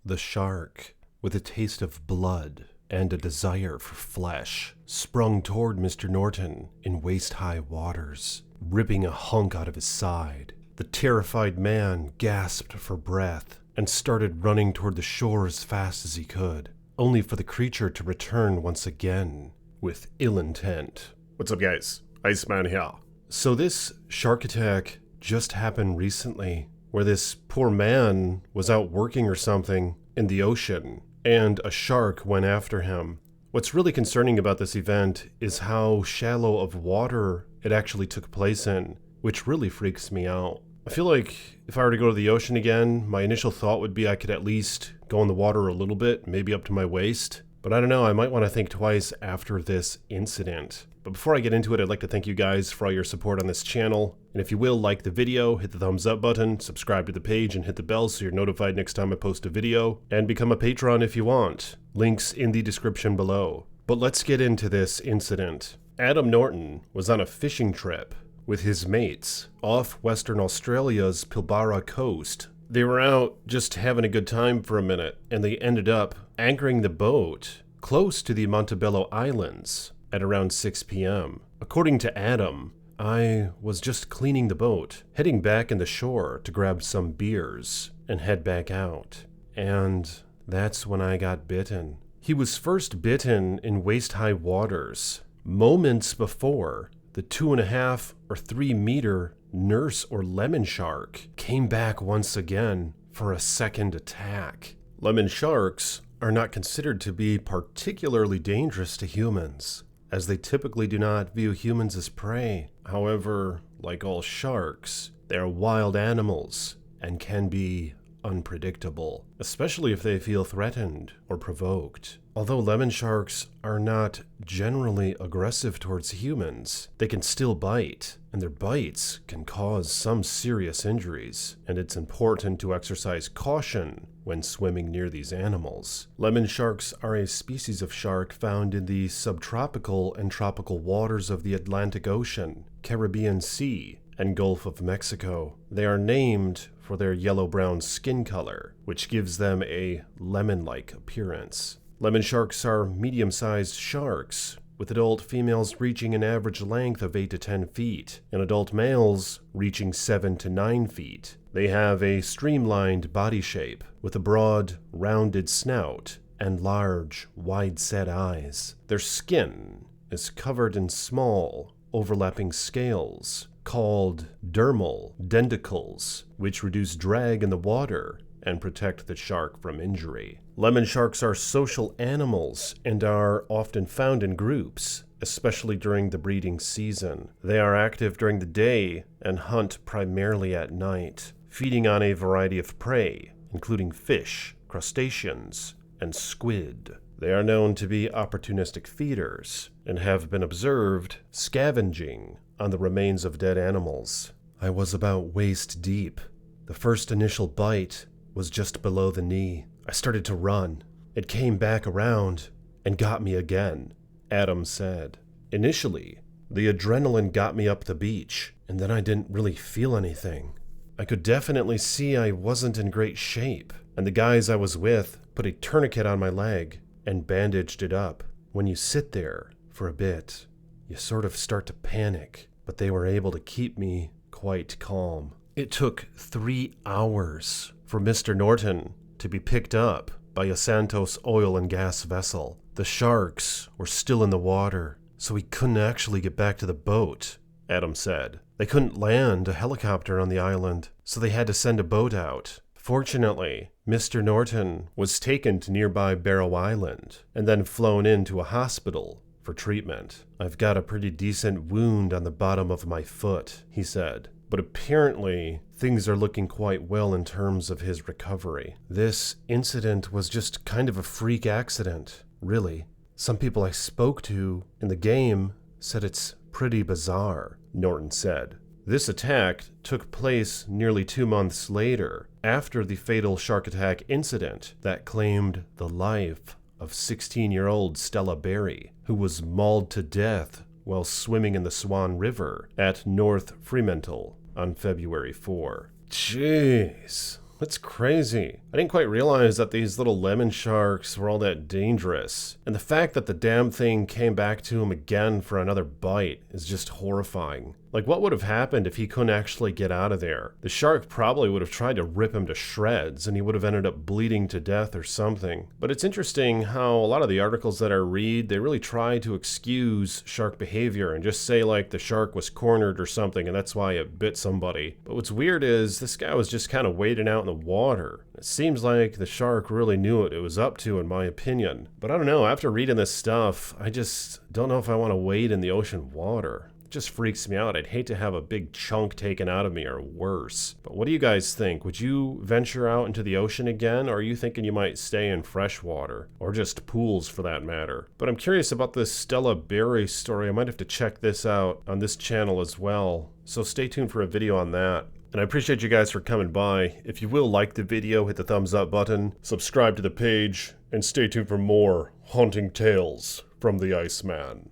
The shark, with a taste of blood and a desire for flesh, sprung toward Mr. Norton in waist-high waters, ripping a hunk out of his side. The terrified man gasped for breath and started running toward the shore as fast as he could, only for the creature to return once again with ill intent. What's up, guys? Iceman here. So this shark attack just happened recently, where this poor man was out working or something in the ocean, and a shark went after him. What's really concerning about this event is how shallow of water it actually took place in, which really freaks me out. I feel like if I were to go to the ocean again, my initial thought would be I could at least go in the water a little bit, maybe up to my waist. But I don't know, I might want to think twice after this incident. But before I get into it, I'd like to thank you guys for all your support on this channel. And if you will, like the video, hit the thumbs up button, subscribe to the page, and hit the bell so you're notified next time I post a video. And become a patron if you want. Links in the description below. But let's get into this incident. Adam Norton was on a fishing trip with his mates off Western Australia's Pilbara coast. They were out just having a good time for a minute, and they ended up anchoring the boat close to the Montebello Islands at around 6 p.m. According to Adam, I was just cleaning the boat, heading back in the shore to grab some beers and head back out. And that's when I got bitten. He was first bitten in waist-high waters moments before the 2.5 or 3 meter nurse or lemon shark came back once again for a second attack. Lemon sharks are not considered to be particularly dangerous to humans, as they typically do not view humans as prey. However, like all sharks, they are wild animals and can be unpredictable, especially if they feel threatened or provoked. Although lemon sharks are not generally aggressive towards humans, they can still bite, and their bites can cause some serious injuries, and it's important to exercise caution when swimming near these animals. Lemon sharks are a species of shark found in the subtropical and tropical waters of the Atlantic Ocean, Caribbean Sea, and Gulf of Mexico. They are named for their yellow-brown skin color, which gives them a lemon-like appearance. Lemon sharks are medium-sized sharks, with adult females reaching an average length of 8 to 10 feet, and adult males reaching 7 to 9 feet. They have a streamlined body shape, with a broad, rounded snout and large, wide-set eyes. Their skin is covered in small, overlapping scales, called dermal denticles, which reduce drag in the water and protect the shark from injury. Lemon sharks are social animals and are often found in groups, especially during the breeding season. They are active during the day and hunt primarily at night, feeding on a variety of prey, including fish, crustaceans, and squid. They are known to be opportunistic feeders and have been observed scavenging on the remains of dead animals. I was about waist deep. The first initial bite was just below the knee. I started to run. It came back around and got me again, Adam said. Initially, the adrenaline got me up the beach, and then I didn't really feel anything. I could definitely see I wasn't in great shape, and the guys I was with put a tourniquet on my leg and bandaged it up. When you sit there for a bit, you sort of start to panic, but they were able to keep me quite calm. It took 3 hours for Mr. Norton to be picked up by a Santos oil and gas vessel. The sharks were still in the water, so he couldn't actually get back to the boat, Adam said. They couldn't land a helicopter on the island, so they had to send a boat out. Fortunately, Mr. Norton was taken to nearby Barrow Island and then flown into a hospital for treatment. I've got a pretty decent wound on the bottom of my foot, he said. But apparently, things are looking quite well in terms of his recovery. This incident was just kind of a freak accident, really. Some people I spoke to in the game said it's pretty bizarre, Norton said. This attack took place nearly 2 months later, after the fatal shark attack incident that claimed the life of 16-year-old Stella Berry, who was mauled to death while swimming in the Swan River at North Fremantle on February 4. Jeez. That's crazy. I didn't quite realize that these little lemon sharks were all that dangerous. And the fact that the damn thing came back to him again for another bite is just horrifying. Like, what would have happened if he couldn't actually get out of there? The shark probably would have tried to rip him to shreds, and he would have ended up bleeding to death or something. But it's interesting how a lot of the articles that I read, they really try to excuse shark behavior and just say, like, the shark was cornered or something, and that's why it bit somebody. But what's weird is this guy was just kind of wading out in the water. It seems like the shark really knew what it was up to, in my opinion. But I don't know, after reading this stuff, I just don't know if I want to wade in the ocean water. It just freaks me out. I'd hate to have a big chunk taken out of me or worse. But what do you guys think? Would you venture out into the ocean again, or are you thinking you might stay in fresh water? Or just pools for that matter? But I'm curious about this Stella Berry story. I might have to check this out on this channel as well. So stay tuned for a video on that. And I appreciate you guys for coming by. If you will like the video, hit the thumbs up button, subscribe to the page, and stay tuned for more haunting tales from the Iceman.